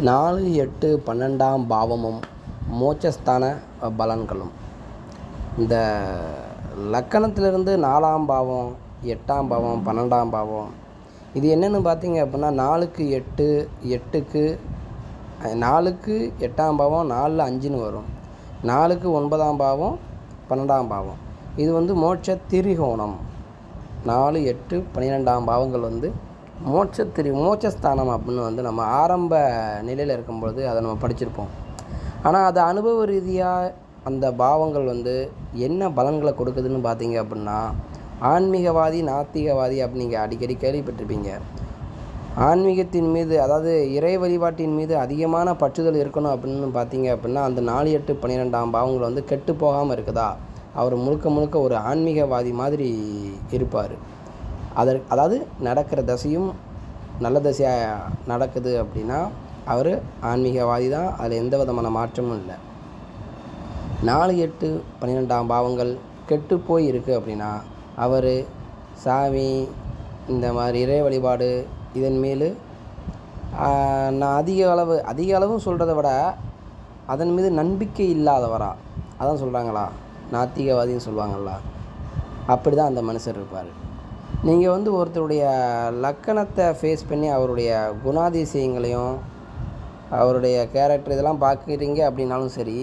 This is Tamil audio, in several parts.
4, 8, 12ஆம் பாவமும் மோட்சஸ்தான பலன்களும். இந்த லக்கணத்திலிருந்து 4ஆம் பாவம், 8ஆம் பாவம், 12ஆம் பாவம் இது என்னென்னு பார்த்தீங்க அப்படின்னா 4க்கு 8, 8க்கு 4க்கு 8ஆம் பாவம் 4ல் 5ன்னு வரும். 4க்கு 9ஆம் பாவம் 12ஆம் பாவம். இது மோட்ச திரிகோணம். 4, 8, 12ஆம் பாவங்கள் மோட்சஸ்தானம் அப்படின்னு நம்ம ஆரம்ப நிலையில் இருக்கும்பொழுது அதை நம்ம படிச்சிருப்போம். ஆனால் அது அனுபவ ரீதியாக அந்த பாவங்கள் என்ன பலன்களை கொடுக்குதுன்னு பார்த்தீங்க அப்படின்னா, ஆன்மீகவாதி நாத்திகவாதி அப்படி நீங்கள் அடிக்கடி கேள்விப்பட்டிருப்பீங்க. ஆன்மீகத்தின் மீது, அதாவது இறை வழிபாட்டின் மீது அதிகமான பற்றுதல் இருக்கணும் அப்படின்னு பார்த்தீங்க அப்படின்னா, அந்த 4, 8, 12ஆம் பாவங்கள் கெட்டு போகாமல் இருக்குதா, அவர் முழுக்க முழுக்க ஒரு ஆன்மீகவாதி மாதிரி இருப்பார். அதாவது நடக்கிற தசையும் நல்ல தசையாக நடக்குது அப்படின்னா அவர் ஆன்மீகவாதி தான். அதில் எந்த விதமான மாற்றமும் இல்லை. 4, 8, 12ஆம் பாவங்கள் கெட்டு போய் இருக்குது அப்படின்னா அவர் சாமி, இந்த மாதிரி இறை வழிபாடு இதன் மேல் நான் அதிக அளவும் சொல்கிறத விட அதன் மீது நம்பிக்கை இல்லாதவரா, அதான் சொல்கிறாங்களா, நாத்திகவாதின்னு சொல்லுவாங்களா, அப்படி தான் அந்த மனுஷர் இருப்பார். நீங்கள் ஒருத்தருடைய லக்கணத்தை ஃபேஸ் பண்ணி அவருடைய குணாதிசயங்களையும் அவருடைய கேரக்டர் இதெல்லாம் பார்க்குறீங்க அப்படின்னாலும் சரி,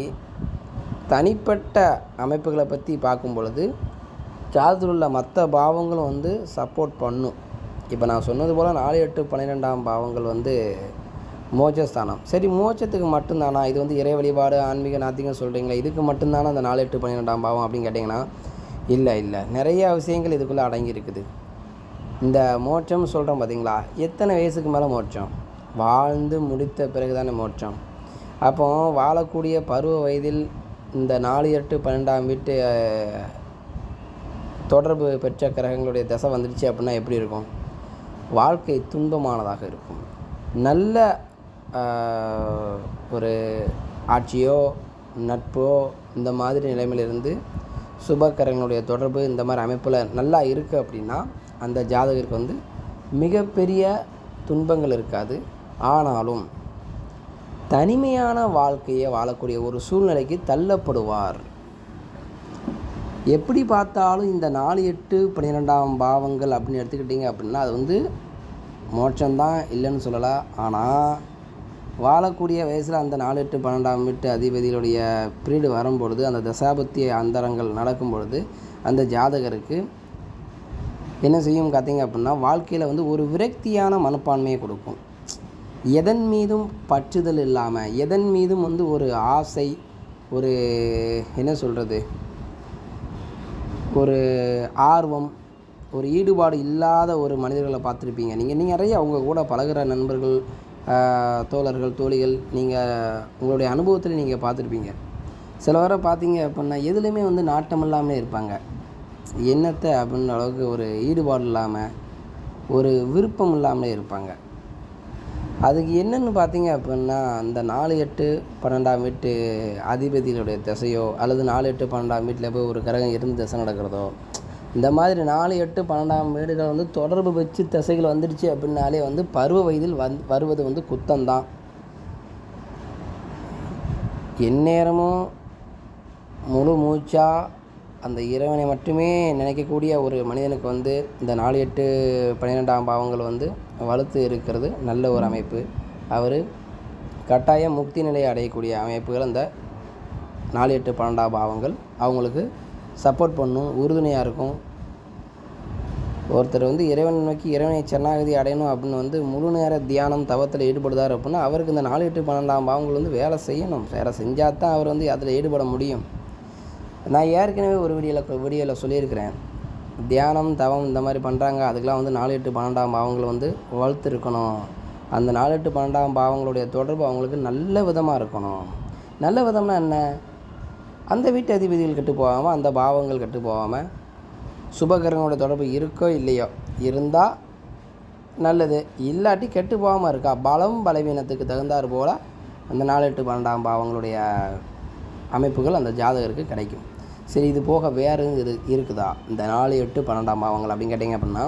தனிப்பட்ட அமைப்புகளை பற்றி பார்க்கும் பொழுது ஜாதகத்தில் உள்ள மற்ற பாவங்களும் சப்போர்ட் பண்ணும். இப்போ நான் சொன்னது போல் 4, 8, 12ஆம் பாவங்கள் மோட்சஸ்தானம். சரி, மோட்சத்துக்கு மட்டும்தானா இது? இறை வழிபாடு ஆன்மீக நாத்திகம் சொல்கிறீங்களா, இதுக்கு மட்டும்தானே அந்த 4, 8, 12ஆம் பாவம் அப்படின்னு கேட்டிங்கன்னா இல்லை, நிறையா விஷயங்கள் இதுக்குள்ளே அடங்கியிருக்குது. இந்த மோட்சம் சொல்கிறோம் பார்த்தீங்களா, எத்தனை வயசுக்கு மேலே மோட்சம்? வாழ்ந்து முடித்த பிறகு தானே மோட்சம். அப்போ வாழக்கூடிய பருவ வயதில் இந்த 4, 8, 12ஆம் வீட்டு தொடர்பு பெற்ற கிரகங்களுடைய தசை வந்துடுச்சு அப்படின்னா எப்படி இருக்கும்? வாழ்க்கை துன்பமானதாக இருக்கும். நல்ல ஒரு ஆட்சியோ நட்போ இந்த மாதிரி நிலைமையிலிருந்து சுபக்கரங்களுடைய தொடர்பு இந்த மாதிரி அமைப்பில் நல்லா இருக்குது அப்படின்னா அந்த ஜாதகருக்கு மிகப்பெரிய துன்பங்கள் இருக்காது. ஆனாலும் தனிமையான வாழ்க்கையை வாழக்கூடிய ஒரு சூழ்நிலைக்கு தள்ளப்படுவார். எப்படி பார்த்தாலும் இந்த 4, 8, 12ஆம் பாவங்கள் அப்படின்னு எடுத்துக்கிட்டிங்க அப்படின்னா அது மோட்சம்தான், இல்லைன்னு சொல்லலாம். ஆனால் வாழக்கூடிய வயசில் அந்த 4, 8, 12ஆம் வீட்டு அதிபதிகளுடைய பீரியடு வரும்பொழுது, அந்த தசாபத்திய அந்தரங்கள் நடக்கும் பொழுது அந்த ஜாதகருக்கு என்ன செய்யும் பார்த்தீங்க அப்படின்னா, வாழ்க்கையில் ஒரு விரக்தியான மனப்பான்மையை கொடுக்கும். எதன் மீதும் பற்றுதல் இல்லாமல், எதன் மீதும் ஒரு ஆசை, ஒரு என்ன சொல்கிறது, ஒரு ஆர்வம், ஒரு ஈடுபாடு இல்லாத ஒரு மனிதர்களை பார்த்துருப்பீங்க. நீங்கள் நிறைய அவங்க கூட பழகிற நண்பர்கள், தோழர்கள், தோழிகள், நீங்கள் உங்களுடைய அனுபவத்தில் நீங்கள் பார்த்துருப்பீங்க. சில வரை பார்த்தீங்க அப்படின்னா எதுலேயுமே நாட்டம் இல்லாமலே இருப்பாங்க. என்னத்தை அப்படின்ற அளவுக்கு ஒரு ஈடுபாடு இல்லாமல், ஒரு விருப்பம் இல்லாமலே இருப்பாங்க. அதுக்கு என்னென்னு பார்த்தீங்க அப்படின்னா, அந்த 4, 8, 12ஆம் வீட்டு அதிபதிகளுடைய திசையோ அல்லது 4, 8, 12ஆம் வீட்டில் போய் ஒரு கிரகம் இருந்து திசை நடக்கிறதோ, இந்த மாதிரி 4, 8, 12ஆம் வீடுகள் தொடர்பு வச்சு திசைகள் வந்துடுச்சு அப்படின்னாலே பருவ வயதில் வருவது குத்தம்தான். எந்நேரமும் முழு மூச்சாக அந்த இறைவனை மட்டுமே நினைக்கக்கூடிய ஒரு மனிதனுக்கு இந்த 4, 8, 12ஆம் பாவங்கள் வலுத்து இருக்கிறது நல்ல ஒரு அமைப்பு. அவர் கட்டாயம் முக்தி நிலையை அடையக்கூடிய அமைப்புகள் அந்த 4, 8, 12ஆம் பாவங்கள் அவங்களுக்கு சப்போர்ட் பண்ணும், உறுதுணையாக இருக்கும். ஒருத்தர் இறைவன் நோக்கி இறைவனை சரணாகதி அடையணும் அப்படின்னு முழு நேர தியானம் தவத்தில் ஈடுபடுதார் அப்படின்னா அவருக்கு இந்த 4, 8, 12ஆம் பாவங்கள் வேலை செய்யணும். வேலை செஞ்சால் தான் அவர் அதில் ஈடுபட முடியும். நான் ஏற்கனவே ஒரு வீடியோவில் சொல்லியிருக்கிறேன், தியானம் தவம் இந்த மாதிரி பண்ணுறாங்க, அதுக்கெலாம் 4, 8, 12ஆம் பாவங்கள் வளர்த்து இருக்கணும். அந்த 4, 8, 12ஆம் பாவங்களுடைய தொடர்பு அவங்களுக்கு நல்ல விதமாக இருக்கணும். நல்ல விதம்னா என்ன? அந்த வீட்டு அதிபதிகள் கெட்டு போகாமல், அந்த பாவங்கள் கெட்டு போகாமல், சுபகிரகங்களோட தொடர்பு இருக்கோ இல்லையோ, இருந்தால் நல்லது, இல்லாட்டி கெட்டு போகாமல் இருக்கா, பலம் பலவீனத்துக்கு தகுந்தாற் போல் அந்த 4, 8, 12ஆம் பாவங்களுடைய அமைப்புகள் அந்த ஜாதகருக்கு கிடைக்கும். சரி, இது போக வேறு இருக்குதா இந்த 4, 8, 12ஆம் பாவங்கள் அப்படின்னு கேட்டிங்க அப்படின்னா,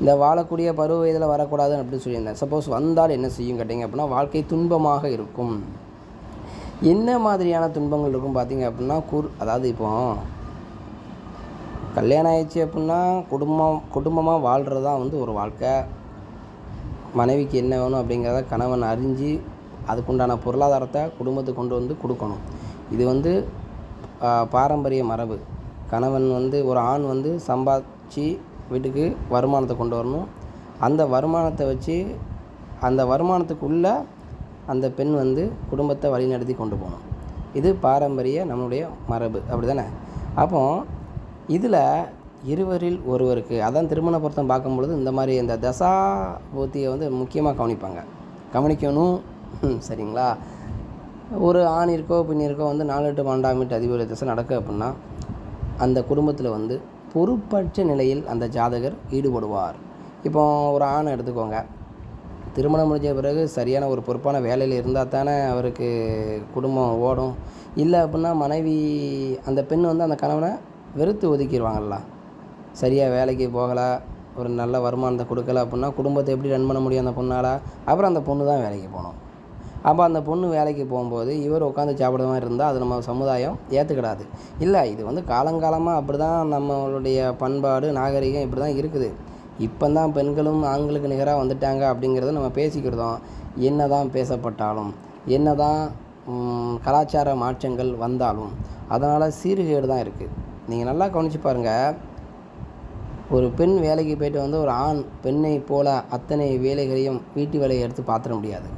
இந்த வாழக்கூடிய பருவ வயதில் வரக்கூடாதுன்னு அப்படின்னு சொல்லியிருந்தேன். சப்போஸ் வந்தால் என்ன செய்யும் கேட்டிங்க அப்படின்னா, வாழ்க்கை துன்பமாக இருக்கும். என்ன மாதிரியான துன்பங்கள் இருக்கும் பார்த்தீங்க அப்படின்னா, அதாவது இப்போ கல்யாணம் ஆயிடுச்சு அப்படின்னா குடும்பமாக வாழ்கிறது தான் வந்து ஒரு வாழ்க்கை. மனைவிக்கு என்ன வேணும் அப்படிங்கிறத கணவன் அறிஞ்சு அதுக்குண்டான பொருளாதாரத்தை குடும்பத்துக்கு கொண்டு வந்து கொடுக்கணும். இது வந்து பாரம்பரிய மரபு. கணவன் வந்து ஒரு ஆண் வந்து சம்பாதிச்சு வீட்டுக்கு வருமானத்தை கொண்டு வரணும். அந்த வருமானத்தை வச்சு அந்த வருமானத்துக்குள்ளே அந்த பெண் வந்து குடும்பத்தை வழிநடத்தி கொண்டு போகணும். இது பாரம்பரிய நம்மளுடைய மரபு, அப்படி தானே? அப்போ இதில் இருவரில் ஒருவருக்கு, அதான் திருமண பொருத்தம் பார்க்கும்பொழுது இந்த மாதிரி இந்த தசா பூத்தியை வந்து முக்கியமாக கவனிக்கணும். சரிங்களா? ஒரு ஆணிற்கோ பெண்ணிற்கோ வந்து 4, 8, 12 வீட்டு அதிபதி தசை நடக்கு அப்படின்னா அந்த குடும்பத்தில் வந்து பொறுப்பற்ற நிலையில் அந்த ஜாதகர் ஈடுபடுவார். இப்போ ஒரு ஆணை எடுத்துக்கோங்க. திருமணம் முடிஞ்ச பிறகு சரியான ஒரு பொறுப்பான வேலையில் இருந்தால் தானே அவருக்கு குடும்பம் ஓடும். இல்லை அப்படின்னா மனைவி அந்த பெண் வந்து அந்த கணவனை வெறுத்து ஒதுக்கிடுவாங்கள்ல. சரியாக வேலைக்கு போகலை, ஒரு நல்ல வருமானத்தை கொடுக்கல அப்படின்னா குடும்பத்தை எப்படி ரன் பண்ண முடியும் அந்த பொண்ணால்? அப்புறம் அந்த பொண்ணு தான் வேலைக்கு போகணும். அப்போ அந்த பொண்ணு வேலைக்கு போகும்போது இவர் உட்காந்து சாப்பிட மாதிரி இருந்தால் அது நம்ம சமுதாயம் ஏற்றுக்கிடாது. இல்லை, இது வந்து காலங்காலமாக அப்படி தான் நம்மளுடைய பண்பாடு நாகரிகம் இப்படி தான் இருக்குது. இப்போ தான் பெண்களும் ஆண்களுக்கு நிகராக வந்துட்டாங்க அப்படிங்கிறத நம்ம பேசிக்கிறதும். என்ன தான் பேசப்பட்டாலும், என்ன தான் கலாச்சார மாற்றங்கள் வந்தாலும் அதனால் சீர்கேடு தான் இருக்குது. நீங்கள் நல்லா கவனித்து பாருங்கள். ஒரு பெண் வேலைக்கு போய்ட்டு வந்து ஒரு ஆண் பெண்ணை போல அத்தனை வேலைகளையும் வீட்டு வேலையை எடுத்து பார்த்துட முடியாது.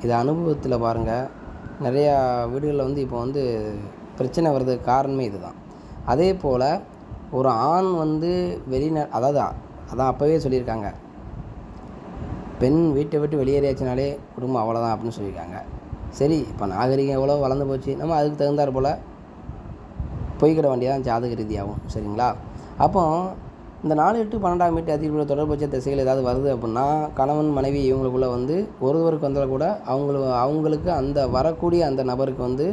இது அனுபவத்தில் பாருங்கள். நிறையா வீடுகளில் வந்து இப்போ வந்து பிரச்சனை வர்றதுக்கு காரணமே இது தான். அதே போல் ஒரு ஆண் வந்து அதான் அப்போவே சொல்லியிருக்காங்க, பெண் வீட்டை விட்டு வெளியேறியாச்சுனாலே குடும்பம் அவ்வளோதான் அப்படின்னு சொல்லியிருக்காங்க. சரி, இப்போ நாகரிகம் எவ்வளோ வளர்ந்து போச்சு, நம்ம அதுக்கு தகுந்தாற் போல் போய்க்கிட வேண்டியதான் ஜாதக ரீதியாகும். சரிங்களா? அப்போ இந்த 4, 8, 12 வீட்டு அதிபதியோட தொடர்பட்ச திசைகள் ஏதாவது வருது அப்படின்னா கணவன் மனைவி இவங்களுக்குள்ளே வந்து ஒருவருக்கு வந்தால் கூட அவங்களுக்கு அந்த வரக்கூடிய அந்த நபருக்கு வந்து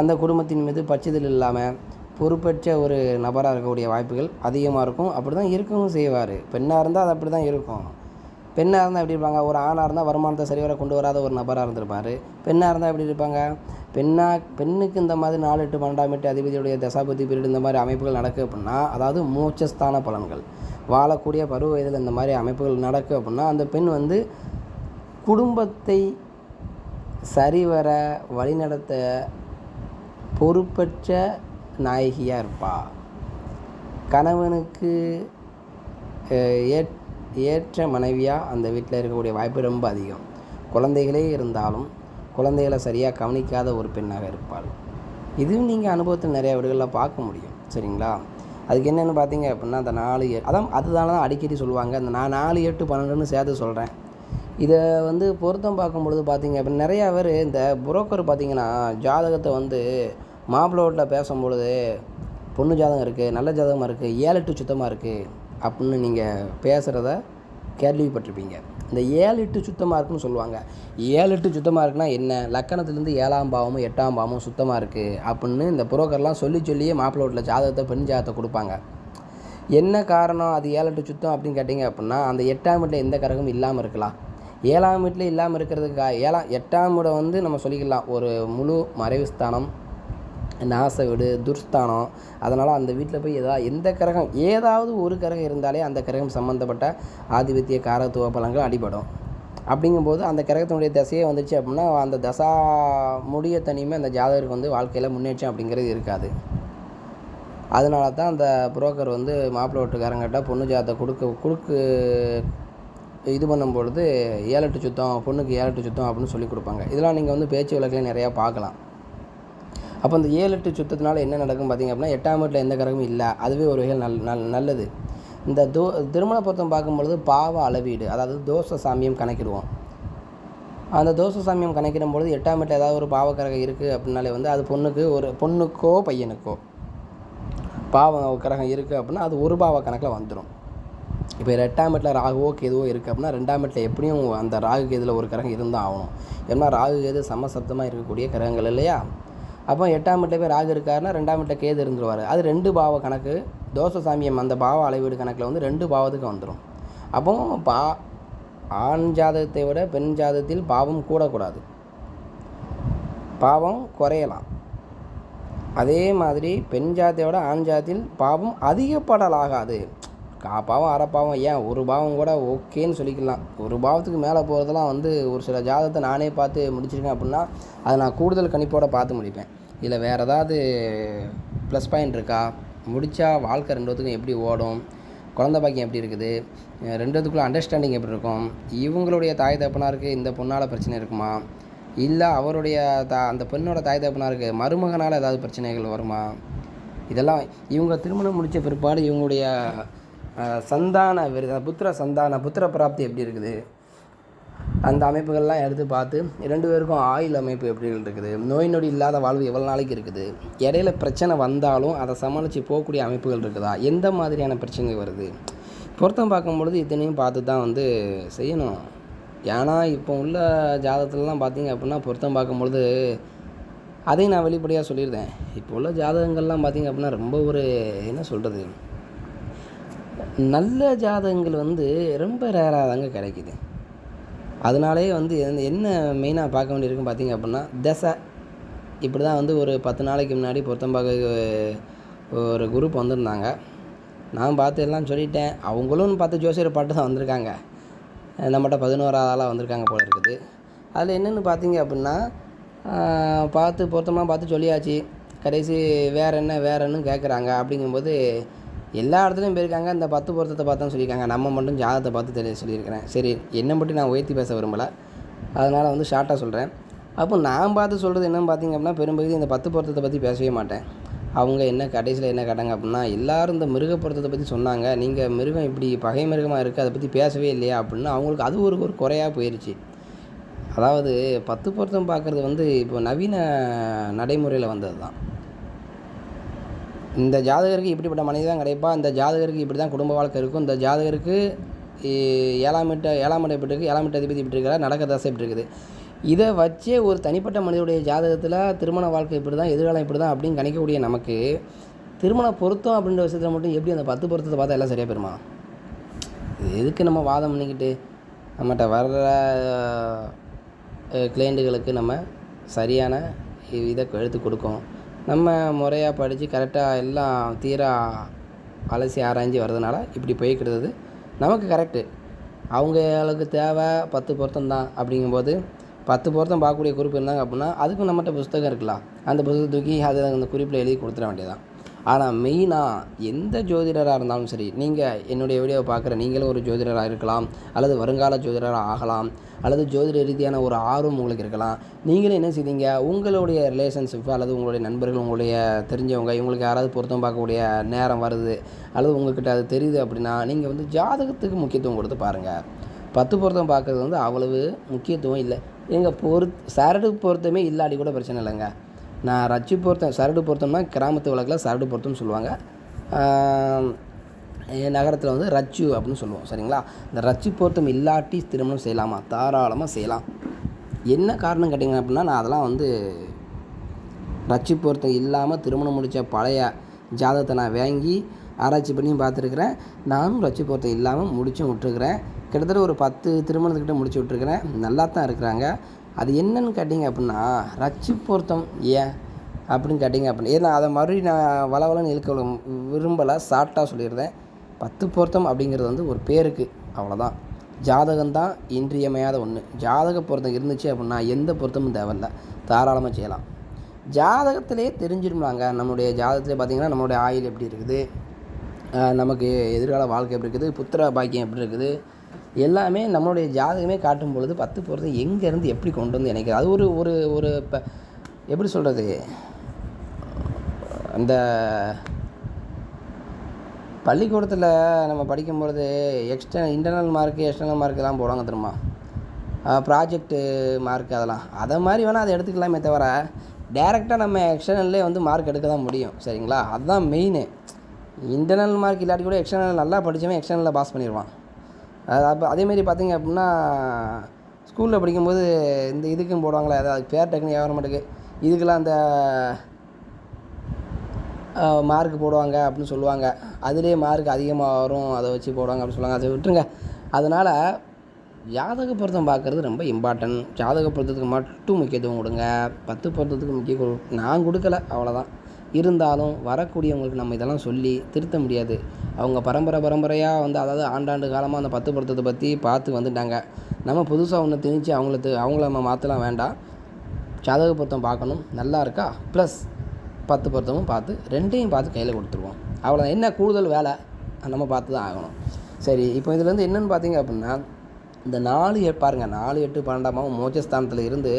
அந்த குடும்பத்தின் மீது பற்றுதல் இல்லாமல் பொறுப்பற்ற ஒரு நபராக இருக்கக்கூடிய வாய்ப்புகள் அதிகமாக இருக்கும். அப்படி தான் இருக்கவும் செய்வார். பெண்ணாக இருந்தால் அது அப்படி தான் இருக்கும். பெண்ணாக இருந்தால் எப்படி இருப்பாங்க? ஒரு ஆணாக இருந்தால் வருமானத்தை சரிவர கொண்டு வராத ஒரு நபராக இருந்திருப்பார். பெண்ணாக இருந்தால் எப்படி இருப்பாங்க? பெண்ணுக்கு இந்த மாதிரி 4, 8, 12 வீட்டு அதிபதியுடைய தசாபதி பீரியட் இந்த மாதிரி அமைப்புகள் நடக்குது அப்படின்னா, அதாவது மோட்சஸ்தான பலன்கள், வாழக்கூடிய பருவ வயதில் இந்த மாதிரி அமைப்புகள் நடக்குது அப்படின்னா அந்த பெண் வந்து குடும்பத்தை சரிவர வழிநடத்த பொறுப்பற்ற நாயகியாக இருப்பாள். கணவனுக்கு ஏற்ற மனைவியாக அந்த வீட்டில் இருக்கக்கூடிய வாய்ப்பு ரொம்ப அதிகம். குழந்தைகளே இருந்தாலும் குழந்தைகளை சரியாக கவனிக்காத ஒரு பெண்ணாக இருப்பாள். இதுவும் நீங்கள் அனுபவத்தில் நிறையா வீடுகளில் பார்க்க முடியும். சரிங்களா? அதுக்கு என்னென்னு பார்த்தீங்க அப்படின்னா அந்த 4 அதுதான தான் அடிக்கடி சொல்லுவாங்க. அந்த நான் 4, 8, 12ன்னு சேர்த்து சொல்கிறேன். இதை வந்து பொருத்தம் பார்க்கும்பொழுது பார்த்தீங்க அப்படின்னா நிறையா பேர் இந்த புரோக்கர் பார்த்தீங்கன்னா ஜாதகத்தை வந்து மாப்பிள்ளை வீட்டில் பேசும்பொழுது பொண்ணு ஜாதகம் இருக்குது, நல்ல ஜாதகமாக இருக்குது, 7, 8 சுத்தமாக இருக்குது அப்படின்னு நீங்கள் பேசுகிறத கேள்விப்பட்டிருப்பீங்க. இந்த 7, 8 சுத்தமாக இருக்குன்னு சொல்லுவாங்க. 7, 8 சுத்தமாக இருக்குன்னா என்ன? லக்கணத்துலேருந்து 7ஆம் பாவமும் 8ஆம் பாவமும் சுத்தமாக இருக்குது அப்படின்னு இந்த புரோக்கர்லாம் சொல்லியே மாப்பிள்ளை வீட்டில் ஜாதகத்தை பெண் ஜாதகத்தை கொடுப்பாங்க. என்ன காரணம் அது 7, 8 சுத்தம் அப்படின்னு கேட்டிங்க அப்படின்னா அந்த 8ஆம் வீட்டில் எந்த கிரகமும் இல்லாமல் இருக்கலாம். 7ஆம் வீட்டில் இல்லாமல் இருக்கிறதுக்காக 8ஆம் வீடம் வந்து நம்ம சொல்லிக்கலாம் ஒரு முழு மறைவு ஸ்தானம், நாச வீடு, துர்ஸ்தானம். அதனால் அந்த வீட்டில் போய் எந்த கிரகம் ஏதாவது ஒரு கிரகம் இருந்தாலே அந்த கிரகம் சம்மந்தப்பட்ட ஆதிபத்திய காரத்துவ பலன்கள் அடிபடும். அப்படிங்கும்போது அந்த கிரகத்தினுடைய தசையே வந்துச்சு அப்படின்னா அந்த தசா முடிய தனியுமே அந்த ஜாதகருக்கு வந்து வாழ்க்கையில் முன்னேற்றம் அப்படிங்கிறது இருக்காது. அதனால தான் அந்த புரோக்கர் வந்து மாப்பிள்ளை வீட்டுக்காரங்கிட்ட பொண்ணு ஜாதகத்தை கொடுக்கு இது பண்ணும்பொழுது 7, 8 சுத்தம், பொண்ணுக்கு 7, 8 சுத்தம் அப்படின்னு சொல்லி கொடுப்பாங்க. இதெல்லாம் நீங்கள் வந்து பேச்சு வழக்கில் நிறையா பார்க்கலாம். அப்போ அந்த 7, 8 சுத்தத்தினால என்ன நடக்கும் பார்த்தீங்க அப்படின்னா 8ஆம் வீட்டில் எந்த கிரகமும் இல்லை. அதுவே ஒரு வகையில் நல்லது. இந்த திருமண பொருத்தம் பார்க்கும்பொழுது பாவ அளவீடு, அதாவது தோஷ சாமியம் கணக்கிடுவோம். அந்த தோஷ சாமியம் கணக்கிடும்பொழுது 8ஆம் வீட்டில் ஏதாவது ஒரு பாவ கிரகம் இருக்குது அப்படின்னாலே வந்து அது பொண்ணுக்கோ பையனுக்கோ பாவ கிரகம் இருக்குது அப்படின்னா அது ஒரு பாவ கணக்கில் வந்துடும். இப்போ 8ஆம் வீட்டில் ராகுவோ கேதுவோ இருக்குது அப்படின்னா 2ஆம் வீட்டில் எப்படியும் அந்த ராகு கேதுவில் ஒரு கிரகம் இருந்தால் ஆகணும். ஏன்னா ராகு கேது சமசப்தமாக இருக்கக்கூடிய கிரகங்கள் இல்லையா? அப்போ 8ஆம் வீட்டில் போய் ராகு இருக்காருன்னா 2ஆம் வீட்டில் கேது இருந்துருவார். அது 2 பாவ கணக்கு. தோஷ சாமியம் அந்த பாவ அளவீடு கணக்கில் வந்து 2 பாவத்துக்கு வந்துடும். அப்போ ஆண் ஜாதகத்தை விட பெண் ஜாதகத்தில் பாவம் கூடக்கூடாது, பாவம் குறையலாம். அதே மாதிரி பெண் ஜாதத்தை விட ஆண் ஜாதத்தில் பாவம் அதிகப்படலாகாது. பாவம் அரை பாவம், ஏன் ஒரு பாவம் கூட ஓகேன்னு சொல்லிக்கலாம். ஒரு பாவத்துக்கு மேலே போகிறதெல்லாம் ஒரு சில ஜாதகத்தை நானே பார்த்து முடிச்சிருக்கேன் அப்படின்னா அதை நான் கூடுதல் கணிப்போடு பார்த்து முடிப்பேன். இதில் வேறு ஏதாவது ப்ளஸ் பாயிண்ட் இருக்கா, முடித்தா வாழ்க்கை ரெண்டுத்துக்கும் எப்படி ஓடும், குழந்த பாக்கியம் எப்படி இருக்குது, ரெண்டுத்துக்குள்ளே அண்டர்ஸ்டாண்டிங் எப்படி இருக்கும், இவங்களுடைய தாய் தகப்பனாருக்கு இந்த பொண்ணால் பிரச்சனை இருக்குமா, இல்லை அவருடைய அந்த பெண்ணோட தாய் தகப்பனாருக்கு மருமகனால் ஏதாவது பிரச்சனைகள் வருமா, இதெல்லாம் இவங்க திருமணம் முடித்த பிற்பாடு இவங்களுடைய புத்திர பிராப்தி எப்படி இருக்குது, அந்த அமைப்புகள்லாம் எடுத்து பார்த்து 2 பேருக்கும் ஆயுள் அமைப்பு எப்படி இருக்குது, நோய் நொடி இல்லாத வாழ்வு எவ்வளோ நாளைக்கு இருக்குது, இடையில பிரச்சனை வந்தாலும் அதை சமாளித்து போகக்கூடிய அமைப்புகள் இருக்குதா, எந்த மாதிரியான பிரச்சனைகள் வருது, பொருத்தம் பார்க்கும்பொழுது இத்தனையும் பார்த்து தான் செய்யணும். ஏன்னா இப்போ உள்ள ஜாதகத்துலலாம் பார்த்திங்க அப்படின்னா பொருத்தம் பார்க்கும்பொழுது அதையும் நான் வெளிப்படையாக சொல்லியிருந்தேன். இப்போ உள்ள ஜாதகங்கள்லாம் பார்த்திங்க அப்படின்னா ரொம்ப என்ன சொல்கிறது, நல்ல ஜாதகங்கள் ரொம்ப ரேராக தாங்க கிடைக்கிது. அதனாலே என்ன மெயினாக பார்க்க வேண்டியிருக்குன்னு பார்த்திங்க அப்படின்னா தசை. இப்படி தான் ஒரு 10 நாளைக்கு முன்னாடி பொருத்தம் பார்க்க ஒரு குரூப் வந்திருந்தாங்க. நான் பார்த்து எல்லாம் சொல்லிட்டேன். அவங்களும் பார்த்து ஜோசியரை பாட்டு தான் வந்திருக்காங்க. நம்மகிட்ட 11ஆவது ஆளாக வந்திருக்காங்க போல இருக்குது. அதில் என்னென்னு பார்த்திங்க அப்படின்னா பொருத்தமாக பார்த்து சொல்லியாச்சு. கடைசி வேறென்னு கேட்குறாங்க. அப்படிங்கும்போது எல்லா இடத்துலையும் போயிருக்காங்க. இந்த 10 பொருத்தத்தை பார்த்தோன்னு சொல்லியிருக்காங்க. நம்ம மட்டும் ஜாதகத்தை பார்த்து சொல்லியிருக்கிறேன். சரி, என்னை மட்டும் நான் உயர்த்தி பேச விரும்பலை, அதனால் ஷார்ட்டாக சொல்கிறேன். அப்போ நான் பார்த்து சொல்கிறது என்னென்னு பார்த்திங்க அப்படின்னா பெரும்பகுதி இந்த 10 பொருத்தத்தை பற்றி பேசவே மாட்டேன். அவங்க கடைசியில் என்ன கேட்டாங்க அப்படின்னா, எல்லோரும் இந்த மிருக பொருத்தத்தை பற்றி சொன்னாங்க, நீங்கள் மிருகம் இப்படி பகை மிருகமாக இருக்குது, அதை பற்றி பேசவே இல்லையா அப்படின்னு அவங்களுக்கு அது ஒரு குறையாக போயிடுச்சு. அதாவது 10 பொருத்தம் பார்க்குறது இப்போ நவீன நடைமுறையில் வந்தது தான். இந்த ஜாதகருக்கு இப்படிப்பட்ட மனைவி தான் கிடைப்பா, இந்த ஜாதகருக்கு இப்படி தான் குடும்ப வாழ்க்கை இருக்கும், இந்த ஜாதகருக்கு 7ஆம் இடம் எப்படி இருக்குது, 7ஆம் இட அதிபதி இப்படி இருக்கிறா, நடக்க தசை இப்படி இருக்குது, இதை வச்சே ஒரு தனிப்பட்ட மனிதனுடைய ஜாதகத்தில் திருமண வாழ்க்கை இப்படி தான், எதிர்காலம் இப்படி தான் அப்படின்னு கணிக்கக்கூடிய நமக்கு திருமண பொருத்தம் அப்படின்ற விஷயத்தில் மட்டும் எப்படி அந்த 10 பொருத்தத்தை பார்த்தா எல்லாம் சரியாக பெறுமா? எதுக்கு நம்ம வாதம் பண்ணிக்கிட்டு நம்மகிட்ட வர்ற கிளைண்ட்டுகளுக்கு நம்ம சரியான இதை எடுத்து கொடுக்கோம். நம்ம முறையாக படித்து கரெக்டாக எல்லாம் அலசி ஆராய்ஞ்சு வர்றதுனால இப்படி போய்க்கிறது நமக்கு கரெக்டு. அவங்களுக்கு தேவை 10 பொருத்தம் தான். அப்படிங்கும்போது 10 பொருத்தம் பார்க்கக்கூடிய குறிப்பு இருந்தாங்க அப்படின்னா அதுக்கும் நம்மகிட்ட புஸ்தகம் இருக்கலாம், அந்த புத்தகத்தை தூக்கி அதில் அந்த குறிப்பில் எழுதி கொடுத்துட வேண்டியதான். ஆனால் மெயினாக எந்த ஜோதிடராக இருந்தாலும் சரி, நீங்கள் என்னுடைய வீடியோவை பார்க்குற நீங்களும் ஒரு ஜோதிடராக இருக்கலாம், அல்லது வருங்கால ஜோதிடராக ஆகலாம், அல்லது ஜோதிட ரீதியான ஒரு ஆர்வம் உங்களுக்கு இருக்கலாம். நீங்களும் என்ன செய்வீங்க, உங்களுடைய ரிலேஷன்ஷிப் அல்லது உங்களுடைய நண்பர்கள், உங்களுடைய தெரிஞ்சவங்க, இவங்களுக்கு யாராவது பொருத்தம் பார்க்கக்கூடிய நேரம் வருது அல்லது உங்கள்கிட்ட அது தெரியுது அப்படின்னா நீங்கள் ஜாதகத்துக்கு முக்கியத்துவம் கொடுத்து பாருங்கள். 10 பொருத்தம் பார்க்குறது அவ்வளவு முக்கியத்துவம் இல்லை. எங்கள் சரடு பொருத்தமே இல்லாட்டி கூட பிரச்சனை இல்லைங்க. நான் ரச்சு பொருத்தம், சரடு பொருத்தம்னா கிராமத்து வழக்கில் சரடு பொருத்தம்னு சொல்லுவாங்க, நகரத்தில் ரச்சு அப்படின்னு சொல்லுவோம். சரிங்களா? இந்த ரச்சு பொருத்தம் இல்லாட்டி திருமணம் செய்யலாமா? தாராளமாக செய்யலாம். என்ன காரணம் கேட்டிங்க அப்படின்னா, நான் அதெல்லாம் ரச்சு பொருத்தம் இல்லாமல் திருமணம் முடித்த பழைய ஜாதகத்தை நான் வாங்கி ஆராய்ச்சி பண்ணியும் பார்த்துருக்குறேன். நானும் ரச்சு பொருத்தம் இல்லாமல் முடிச்சும் விட்டுருக்குறேன். கிட்டத்தட்ட ஒரு 10 திருமணத்துக்கிட்ட முடிச்சு விட்ருக்குறேன். நல்லா தான் இருக்கிறாங்க. அது என்னன்னு கேட்டிங்க அப்படின்னா, ரச்சு பொருத்தம் ஏன் அப்படின்னு கேட்டிங்க அப்படின்னா, ஏன்னா அதை மறுபடியும் நான் வளவலன்னு இழுக்க விரும்பலை, ஷார்ட்டாக சொல்லிடுறேன். 10 பொருத்தம் அப்படிங்கிறது ஒரு பேருக்கு, அவ்வளோதான். ஜாதகம்தான் இன்றியமையாத ஒன்று. ஜாதக பொருத்தம் இருந்துச்சு அப்படின்னா எந்த பொருத்தமும் தேவையில்லை, தாராளமாக செய்யலாம். ஜாதகத்திலே தெரிஞ்சிருந்தாங்க. நம்மளுடைய ஜாதகத்திலே பார்த்திங்கன்னா நம்மளுடைய ஆயுள் எப்படி இருக்குது, நமக்கு எதிர்கால வாழ்க்கை எப்படி இருக்குது, புத்திர பாக்கியம் எப்படி இருக்குது, எல்லாமே நம்மளுடைய ஜாதகமே காட்டும் பொழுது 10 பொருத்தம் எங்கேருந்து எப்படி கொண்டு வந்து எனக்கு அது ஒரு இப்போ எப்படி சொல்கிறது, அந்த பள்ளிக்கூடத்தில் நம்ம படிக்கும்பொழுது இன்டர்னல் மார்க்கு எக்ஸ்டர்னல் மார்க்கு எல்லாம் போடுவாங்க தெரியுமா, ப்ராஜெக்ட்டு மார்க், அதெல்லாம் அதை மாதிரி வேணால் அதை எடுத்துக்கலாமே தவிர டேரெக்டாக நம்ம எக்ஸ்டர்னல்லே மார்க் எடுக்க தான் முடியும். சரிங்களா? அதுதான் மெயின். இன்டர்னல் மார்க் இல்லாட்டி கூட எக்ஸ்டர்னல் நல்லா படித்தவன் எக்ஸ்டர்னலில் பாஸ் பண்ணிடுவான். அப்போ அதேமாரி பார்த்திங்க அப்படின்னா ஸ்கூலில் படிக்கும்போது இந்த இதுக்கும் போடுவாங்களே, அதாவது பேர் டக்குனு வியாபாரம் மாட்டுக்கு, இதுக்கெல்லாம் அந்த மார்க் போடுவாங்க அப்படின்னு சொல்லுவாங்க. அதுலேயே மார்க் அதிகமாக வரும், அதை வச்சு போடுவாங்க அப்படின்னு சொல்லுவாங்க. அதை விட்டுருங்க. அதனால் ஜாதக பொருத்தம் பார்க்குறது ரொம்ப இம்பார்ட்டன்ட். ஜாதக பொருத்தத்துக்கு மட்டும் முக்கியத்துவம் கொடுங்க. 10 பொருத்தத்துக்கு முக்கியம் நான் கொடுக்கல, அவ்வளோதான். இருந்தாலும் வரக்கூடியவங்களுக்கு நம்ம இதெல்லாம் சொல்லி திருத்த முடியாது. அவங்க பரம்பரையாக வந்து அதாவது ஆண்டாண்டு காலமாக அந்த 10 பொருத்தத்தை பற்றி பார்த்து வந்துட்டாங்க. நம்ம புதுசாக ஒன்று திணிச்சு அவங்கள நம்ம மாற்றலாம் வேண்டாம். ஜாதக பொருத்தம் பார்க்கணும், நல்லா இருக்கா, ப்ளஸ் 10 பொருத்தமும் பார்த்து 2யும் பார்த்து கையில் கொடுத்துருவோம். அவ்வளோதான். என்ன கூடுதல் வேலை நம்ம பார்த்து தான் ஆகணும். சரி, இப்போ இதுலேருந்து என்னென்னு பார்த்தீங்க அப்படின்னா, இந்த 4 பாருங்கள், 4 8 12 மோட்சஸ்தானத்தில் இருந்து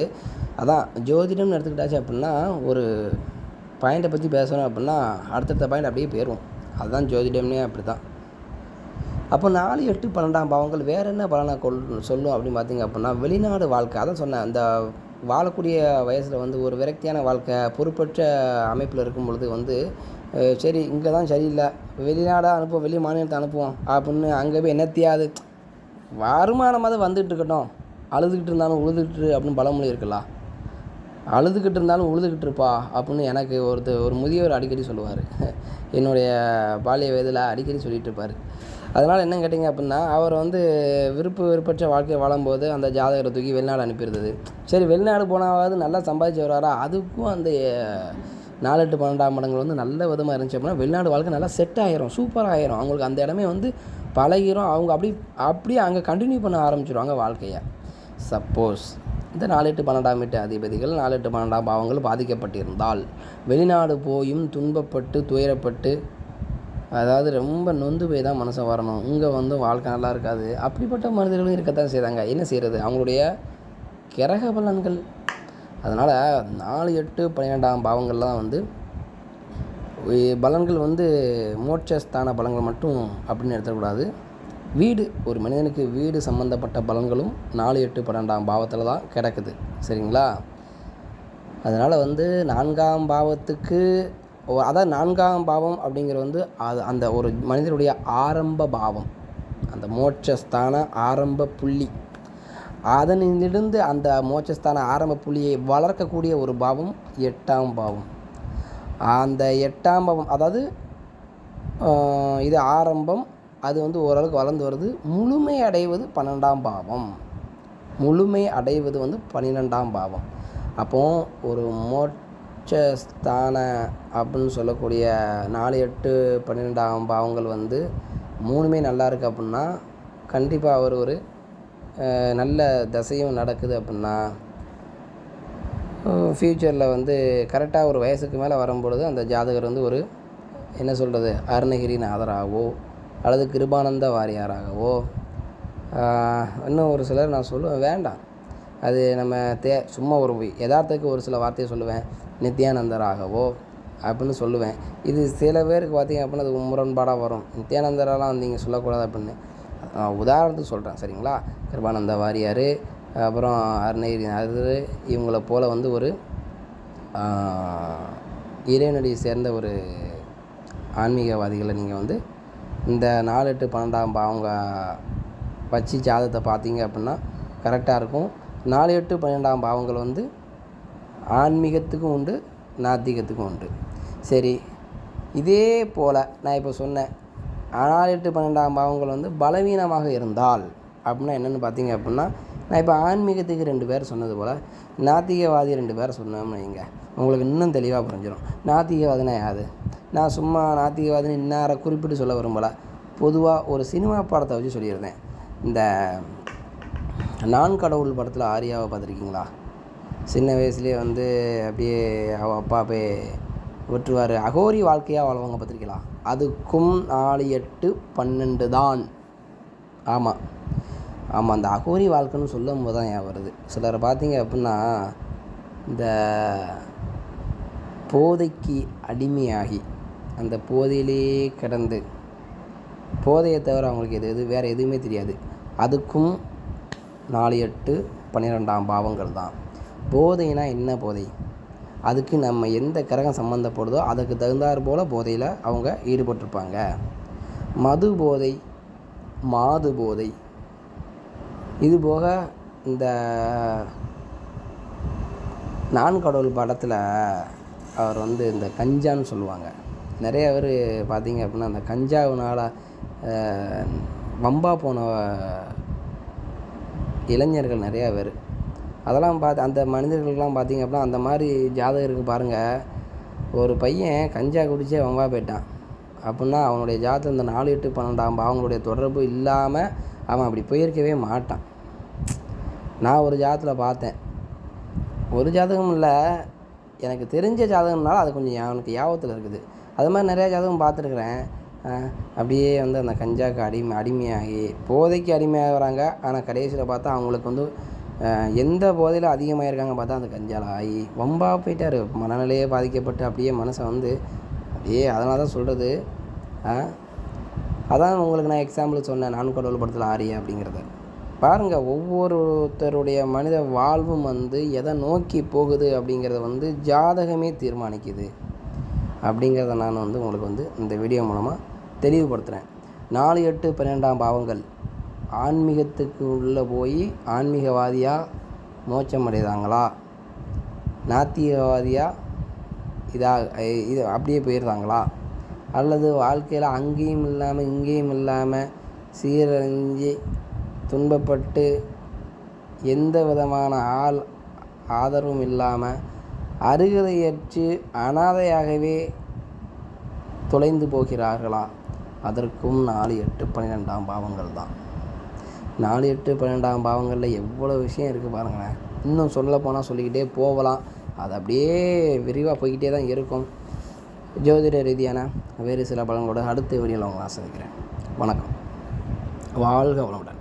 அதான் ஜோதிடம்னு எடுத்துக்கிட்டாச்சு அப்படின்னா ஒரு பாயிண்ட்டை பற்றி பேசணும் அப்படின்னா அடுத்தடுத்த பாயிண்ட் அப்படியே போயிடும். அதுதான் ஜோதிடம்னே அப்படி தான். அப்போ 4 8 12 பாவங்கள் வேறு என்ன பலனை சொல்லும் அப்படின்னு பார்த்தீங்க அப்படின்னா, வெளிநாடு வாழ்க்கை. அதான் சொன்னேன், அந்த வாழக்கூடிய வயசில் வந்து ஒரு விரக்தியான வாழ்க்கை, பொறுப்பற்ற அமைப்பில் இருக்கும் பொழுது வந்து சரி இங்கே தான் சரியில்லை, வெளிநாடாக அனுப்புவோம், வெளி மாநிலத்தை அனுப்புவோம் அப்படின்னு அங்கே போய் என்னத்தையாவது வருமானமாக தான் வந்துகிட்டு இருக்கட்டும், அழுதுகிட்டு இருந்தாலும் உழுதுகிட்டு அப்படின்னு பழமொழி இருக்குல்ல, அழுதுகிட்டு இருந்தாலும் உழுதுகிட்டு இருப்பா அப்படின்னு எனக்கு ஒரு முதியவர் அடிக்கடி சொல்லுவார். என்னுடைய பாலிய வயதில் அடிக்கடி சொல்லிகிட்டு இருப்பார். அதனால் என்ன கேட்டிங்க அப்படின்னா, அவர் வந்து விருப்பற்ற வாழ்க்கையை வாழும்போது அந்த ஜாதகரை தூக்கி வெளிநாடு அனுப்பியிருந்தது. சரி, வெளிநாடு போனாவது நல்லா சம்பாதிச்சு வர்றாரா, அதுக்கும் அந்த 4 8 12 இடங்கள் வந்து நல்ல விதமாக இருந்துச்சு அப்படின்னா வெளிநாடு வாழ்க்கை நல்லா செட் ஆகிரும், சூப்பராக ஆகிரும். அவங்களுக்கு அந்த இடமே வந்து பழகிரும். அவங்க அப்படியே அங்கே கண்டினியூ பண்ண ஆரம்பிச்சிடுவாங்க வாழ்க்கையை. சப்போஸ் இந்த 4 8 12 வீட்டு அதிபதிகள் 4 8 12 பாவங்கள் பாதிக்கப்பட்டிருந்தால் வெளிநாடு போயும் துன்பப்பட்டு துயரப்பட்டு அதாவது ரொம்ப நொந்து போய் தான் மனசை வரணும். இங்கே வந்து வாழ்க்கை நல்லா இருக்காது. அப்படிப்பட்ட மனிதர்களும் இருக்கத்தான் செய்கிறாங்க. என்ன செய்கிறது, அவங்களுடைய கிரக பலன்கள். அதனால் 4 8 12 பாவங்கள்லாம் வந்து பலன்கள் வந்து மோட்சஸ்தான பலன்கள் மட்டும் அப்படின்னு எடுத்துக்கூடாது. வீடு, ஒரு மனிதனுக்கு வீடு சம்மந்தப்பட்ட பலன்களும் 4 8 12 பாவத்தில் தான் கிடக்குது. சரிங்களா? அதனால் வந்து 4ஆம் பாவத்துக்கு அதான் 4ஆம் பாவம் அப்படிங்கிறது வந்து அது அந்த ஒரு மனிதனுடைய ஆரம்ப பாவம், அந்த மோட்சஸ்தான ஆரம்ப புள்ளி. அதனிலிருந்து அந்த மோட்சஸ்தான ஆரம்ப புள்ளியை வளர்க்கக்கூடிய ஒரு பாவம் 8ஆம் பாவம். அந்த 8ஆம் பாவம் அதாவது இது ஆரம்பம், அது வந்து ஓரளவுக்கு வளர்ந்து வருது. முழுமை அடைவது 12ஆம் பாவம். முழுமை அடைவது வந்து 12ஆம் பாவம். அப்போது ஒரு மோட்சஸ்தான அப்படின்னு சொல்லக்கூடிய 4 8 12ஆம் பாவங்கள் வந்து 3மே நல்லா இருக்குது அப்படின்னா கண்டிப்பாக அவர் ஒரு நல்ல தசையும் நடக்குது அப்படின்னா ஃப்யூச்சரில் வந்து கரெக்டாக ஒரு வயசுக்கு மேலே வரும்பொழுது அந்த ஜாதகர் வந்து ஒரு என்ன சொல்கிறது, அருணகிரிநாதராகவோ அல்லது கிருபானந்த வாரியாராகவோ, இன்னும் ஒரு சிலர் நான் சொல்லுவேன், வேண்டாம் அது நம்ம சும்மா ஒரு யதார்த்தத்துக்கு ஒரு சில வார்த்தையை சொல்லுவேன், நித்யானந்தராகவோ அப்படின்னு சொல்லுவேன். இது சில பேருக்கு பார்த்திங்க அப்படின்னா அது முரண்பாடாக வரும். நித்யானந்தரெல்லாம் வந்து நீங்கள் சொல்லக்கூடாது அப்படின்னு உதாரணத்துக்கு சொல்கிறேன். சரிங்களா? கிருபானந்த வாரியார், அப்புறம் அருணகிரிநாதர், இவங்களை போல் வந்து ஒரு இறைவனடியை சேர்ந்த ஒரு ஆன்மீகவாதிகளை நீங்கள் வந்து இந்த 4 8 12 பாவங்க வச்சு ஜாதகத்தை பார்த்தீங்க அப்படின்னா கரெக்டாக இருக்கும். 4 8 12 பாவங்கள் வந்து ஆன்மீகத்துக்கும் உண்டு, நாத்திகத்துக்கும் உண்டு. சரி, இதே போல் நான் இப்போ சொன்னேன் 4 8 12 பாவங்கள் வந்து பலவீனமாக இருந்தால் அப்படின்னா என்னென்னு பார்த்தீங்க அப்படின்னா, நான் இப்போ ஆன்மீகத்துக்கு 2 பேர் சொன்னது போல் நாத்திகவாதி 2 பேர் சொன்னோம்னு வைங்க, உங்களுக்கு இன்னும் தெளிவாக புரிஞ்சிடும். நாத்திகவாதினா யாது? நான் சும்மா நாத்திகவாதின்னு இன்னாரை குறிப்பிட்டு சொல்ல விரும்பலை. பொதுவாக ஒரு சினிமா படத்தை வச்சு சொல்லியிருந்தேன். இந்த நான் கடவுள் படத்தில் ஆரியாவை பார்த்துருக்கீங்களா? சின்ன வயசுலேயே வந்து அப்படியே அவள் அப்பா போய் விட்டுருவார், அகோரி வாழ்க்கையாக வாழ்வாங்க, பார்த்துருக்கீங்களா? அதுக்கும் 4 8 12 தான். ஆமாம், அந்த அகோரி வாழ்க்கைன்னு சொல்லும் போது தான் ஏன் வருது. சிலரை பார்த்தீங்க அப்படின்னா இந்த போதைக்கு அடிமையாகி அந்த போதையிலே கிடந்து, போதையை தவிர அவங்களுக்கு வேறு எதுவுமே தெரியாது. அதுக்கும் 4 8 12 பாவங்கள் தான். போதைனா என்ன போதை? அதுக்கு நம்ம எந்த கிரகம் சம்மந்தப்படுதோ அதுக்கு தகுந்தாற் போல் போதையில் அவங்க ஈடுபட்டிருப்பாங்க. மது போதை, மாது போதை, இது போக இந்த நான் கடவுள் படத்தில் அவர் வந்து இந்த கஞ்சான்னு சொல்லுவாங்க. நிறைய பேர் பார்த்திங்க அப்படின்னா அந்த கஞ்சாவினால் வம்பா போன இளைஞர்கள் நிறையா பேர். அதெல்லாம் பார்த்து அந்த மனிதர்களுக்கெலாம் பார்த்திங்க அப்படின்னா அந்த மாதிரி ஜாதகருக்கு பாருங்கள், ஒரு பையன் கஞ்சா குடித்தே வம்பா போயிட்டான் அப்படின்னா அவனுடைய ஜாதகம் இந்த 4, 8, 12 அவங்களுடைய தொடர்பு இல்லாமல் அவன் அப்படி போயிருக்கவே மாட்டான். நான் ஒரு ஜாதகத்தில் பார்த்தேன், ஒரு ஜாதகம் இல்லை, எனக்கு தெரிஞ்ச ஜாதகம்னால அது கொஞ்சம் எனக்கு ஞாபகத்தில் இருக்குது. அது மாதிரி நிறையா ஜாதகம் பார்த்துருக்குறேன். அப்படியே வந்து அந்த கஞ்சாவுக்கு அடிமையாகி போதைக்கு அடிமையாகிறாங்க. ஆனால் கடைசியில் பார்த்தா அவங்களுக்கு வந்து எந்த போதையில் அதிகமாக இருக்காங்க பார்த்தா அந்த கஞ்சாவில் ஆகி வம்பா போயிட்டார். மனநிலையே பாதிக்கப்பட்டு அப்படியே மனசை வந்து அப்படியே, அதனால தான் சொல்கிறது. அதான் உங்களுக்கு நான் எக்ஸாம்பிள் சொன்னேன், நான் கடவுள் படத்தில் ஆரியா அப்படிங்கிறத பாருங்கள். ஒவ்வொருத்தருடைய மனித வாழ்வும் வந்து எதை நோக்கி போகுது அப்படிங்கிறத வந்து ஜாதகமே தீர்மானிக்குது அப்படிங்கிறத நான் வந்து உங்களுக்கு வந்து இந்த வீடியோ மூலமாக தெளிவுபடுத்துகிறேன். 4, 8, 12 பாவங்கள் ஆன்மீகத்துக்கு உள்ளே போய் ஆன்மீகவாதியாக மோட்சம் அடைதாங்களா, நாத்திகவாதியாக இது அப்படியே போயிடுறாங்களா, அல்லது வாழ்க்கையில் அங்கேயும் இல்லாமல் இங்கேயும் இல்லாமல் சீரழிஞ்சு துன்பப்பட்டு எந்த விதமான ஆதரவும் இல்லாமல் அருகதையற்று அனாதையாகவே தொலைந்து போகிறார்களா, அதற்கும் 4, 8, 12 பாவங்கள் தான். 4, 8, 12 பாவங்களில் எவ்வளோ விஷயம் இருக்குது பாருங்களேன். இன்னும் சொல்ல போனால் சொல்லிக்கிட்டே போகலாம். அது அப்படியே விரிவாக போய்கிட்டே தான் இருக்கும். ஜோதிட ரீதியான வேறு சில பலங்களோட அடுத்த வீடியோவில் உங்களை ஆசிரியக்கிறேன். வணக்கம். வாழ்க வளமுடன்.